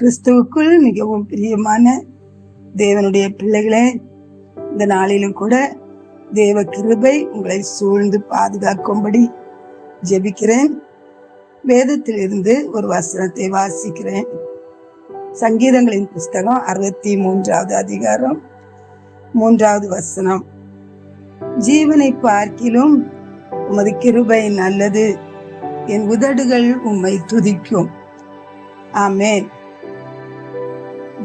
கிறிஸ்துவுக்குள் மிகவும் பிரியமான தேவனுடைய பிள்ளைகளே, இந்த நாளிலும் கூட தேவ கிருபை உங்களை சூழ்ந்து பாதுகாக்கும்படி ஜெபிக்கிறேன். வேதத்திலிருந்து ஒரு வசனத்தை வாசிக்கிறேன். சங்கீதங்களின் புஸ்தகம் 63வது அதிகாரம் 3வது வசனம். ஜீவனை பார்க்கிலும் உமது கிருபை நல்லது, என் உதடுகள் உம்மை துதிக்கும். ஆமென்.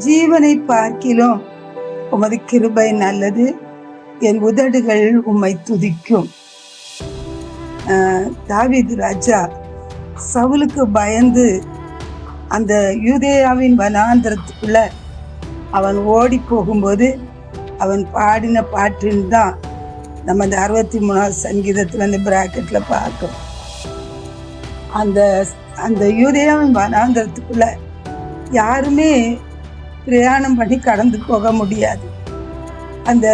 ஜீவனை பார்க்கிலும் உமது கிருபை நல்லது, என் உதடுகள் உம்மை துதிக்கும். தாவீது ராஜா சவுலுக்கு பயந்து அந்த யூதேயாவின் வனாந்தரத்துக்குள்ள அவன் ஓடி போகும்போது அவன் பாடின பாட்டுன்னு தான் நம்ம அந்த 63வது சங்கீதத்துல அந்த பிராக்கெட்ல பார்க்கிறோம். அந்த யூதேயாவின் வனாந்தரத்துக்குள்ள யாருமே பிரயாணம் பண்ணி கடந்து போக முடியாது. அந்த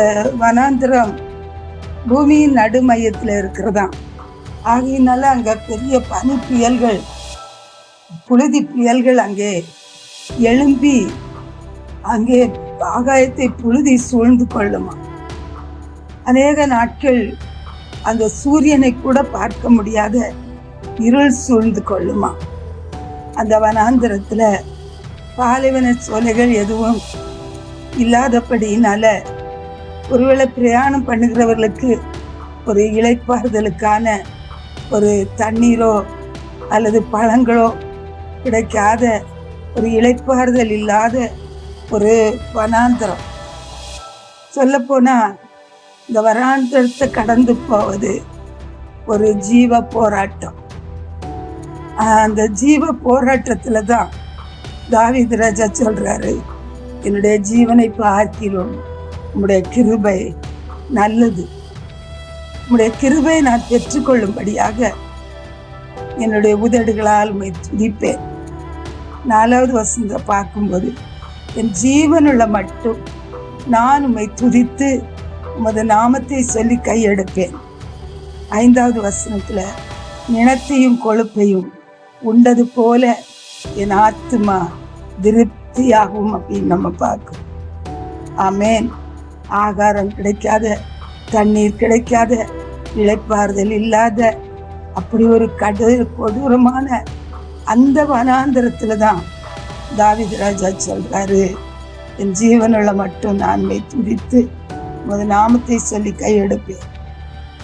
வனாந்திரம் பூமியின் நடுமையத்துல இருக்கிறதாம். ஆகையினால அங்க பெரிய பனி புயல்கள், புழுதி புயல்கள் அங்கே எழும்பி அங்கே ஆகாயத்தை புழுதி சூழ்ந்து கொள்ளுமா. அநேக நாட்கள் அந்த சூரியனை கூட பார்க்க முடியாத இருள் சூழ்ந்து கொள்ளுமா. அந்த வனாந்திரத்துல பாலைவன சோலைகள் எதுவும் இல்லாதபடியினால ஒருவேளை பிரயாணம் பண்ணுகிறவர்களுக்கு ஒரு இளைப்பாறுதலுக்கான ஒரு தண்ணீரோ அல்லது பழங்களோ கிடைக்காத, ஒரு இளைப்பாறுதல் இல்லாத ஒரு வனாந்திரம். சொல்ல போனா இந்த வனாந்திரத்தை கடந்து போவது ஒரு ஜீவ போராட்டம். அந்த ஜீவ போராட்டத்துல தான் தாவீது ராஜா சொல்றாரு, என்னுடைய ஜீவனை பார்க்கிலும் உம்முடைய கிருபை நல்லது, உம்முடைய கிருபை நான் பெற்றுக்கொள்ளும்படியாக என்னுடைய உதடுகளால் உம்மை துதிப்பேன். 4வது வசனத்தை பார்க்கும்போது, என் ஜீவனுள்ள மட்டும் நான் உம்மை துதித்து உமது நாமத்தை சொல்லி கையெடுப்பேன். 5வது வசனத்துல, நிலத்தையும் கொழுப்பையும் உண்டது போல என் ஆத்துமா திருப்தியாகும் அப்படின்னு நம்ம பார்க்கணும். ஆமேன். ஆகாரம் கிடைக்காத, தண்ணீர் கிடைக்காத, இளைப்பாறுதல் இல்லாத அப்படி ஒரு கொடூரமான அந்த வனாந்திரத்துல தான் தாவீது ராஜா சொல்றாரு, என் ஜீவனுள்ள மட்டும் நான் துதித்து உமது நாமத்தை சொல்லி கையெடுப்பேன்.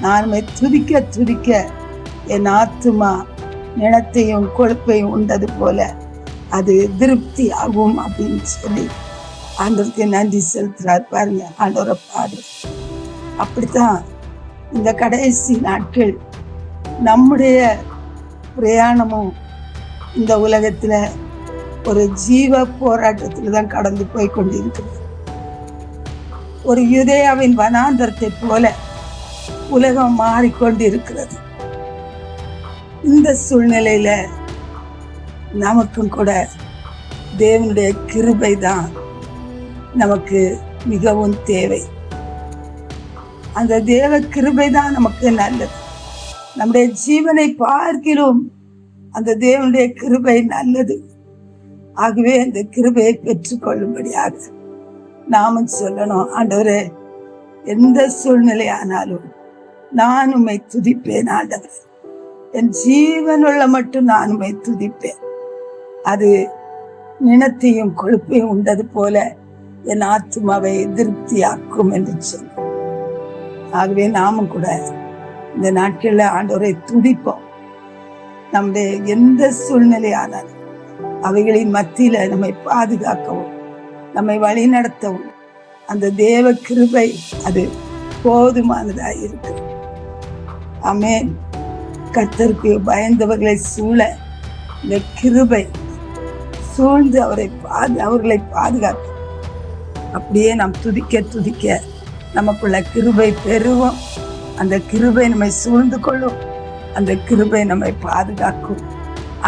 நான் துதிக்க துதிக்க என் ஆத்துமா நிலத்தையும் கொழுப்பையும் உண்டது போல அது திருப்தி ஆகும் அப்படின்னு சொல்லி ஆண்டவருக்கு நன்றி செலுத்துறார். பாருங்க, ஆண்டவரை பாடு. அப்படித்தான் இந்த கடைசி நாட்கள் நம்முடைய பிரயாணமும் இந்த உலகத்துல ஒரு ஜீவ போராட்டத்துல தான் கடந்து போய் கொண்டிருக்கிறது. ஒரு யூதேயாவின் வனாந்தரத்தை போல உலகம் மாறிக்கொண்டிருக்கிறது. இந்த சூழ்நிலையில நமக்கும் கூட தேவனுடைய கிருபை தான் நமக்கு மிகவும் தேவை. அந்த தேவ கிருபை தான் நமக்கு நல்லது. நம்முடைய ஜீவனை பார்க்கிலும் அந்த தேவனுடைய கிருபை நல்லது. ஆகவே அந்த கிருபையை பெற்றுக்கொள்ளும்படியாக நாமும் சொல்லணும், ஆண்டவரே, எந்த சூழ்நிலை ஆனாலும் நான் உம்மை துதிப்பேன். ஆண்டவர், என் ஜீவனுள்ள மட்டும் நான் உம்மை துதிப்பேன். அது நிலத்தையும் கொழுப்பையும் உண்டது போல என் ஆத்துமாவை திருப்தியாக்கும் என்று சொன்ன. ஆகவே நாமும் கூட இந்த நாட்கள்ல ஆண்டவரை துதிப்போம். நம்முடைய எந்த சூழ்நிலை ஆனாலும் அவைகளின் மத்தியில நம்மை பாதுகாக்கவும் நம்மை வழி நடத்தவும் அந்த தேவ கிருபை அது போதுமானதா இருக்கு. ஆமென். கர்த்தருக்கு பயந்தவர்களை சூழ இந்த கிருபை சூழ்ந்து அவர்களை பாதுகாக்க. அப்படியே நாம் துதிக்க துதிக்க நமக்குள்ள கிருபை பெறுவோம். அந்த கிருபை நம்மை சூழ்ந்து கொள்ளும். அந்த கிருபை நம்மை பாதுகாக்கும்.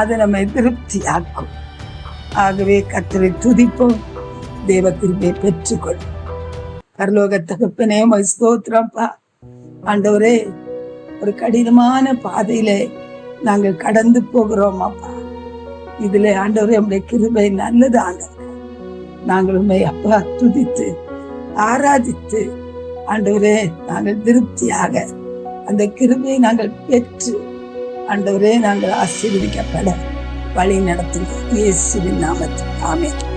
அது நம்மை திருப்தியாக்கும். ஆகவே கர்த்தரை துதிப்போம், தேவ கிருபையை பெற்றுக்கொள்ளும். பரலோக தகப்பனே, உம்மை ஸ்தோத்திரம்ப்பா. ஆண்டவரே, ஒரு கடினமான பாதையில நாங்கள் கடந்து போகிறோம் அப்பா. இதுல ஆண்டவரே உம்முடைய கிருபை நல்லது ஆண்டவர். நாங்கள் உண்மை அப்பா துதித்து ஆராதித்து ஆண்டவரே நாங்கள் திருப்தியாக அந்த கிருபையை நாங்கள் பெற்று ஆண்டவரே நாங்கள் ஆசீர்வதிக்கப்பட வழி நடத்துங்க இயேசுவின் நாமத்தில். ஆமென்.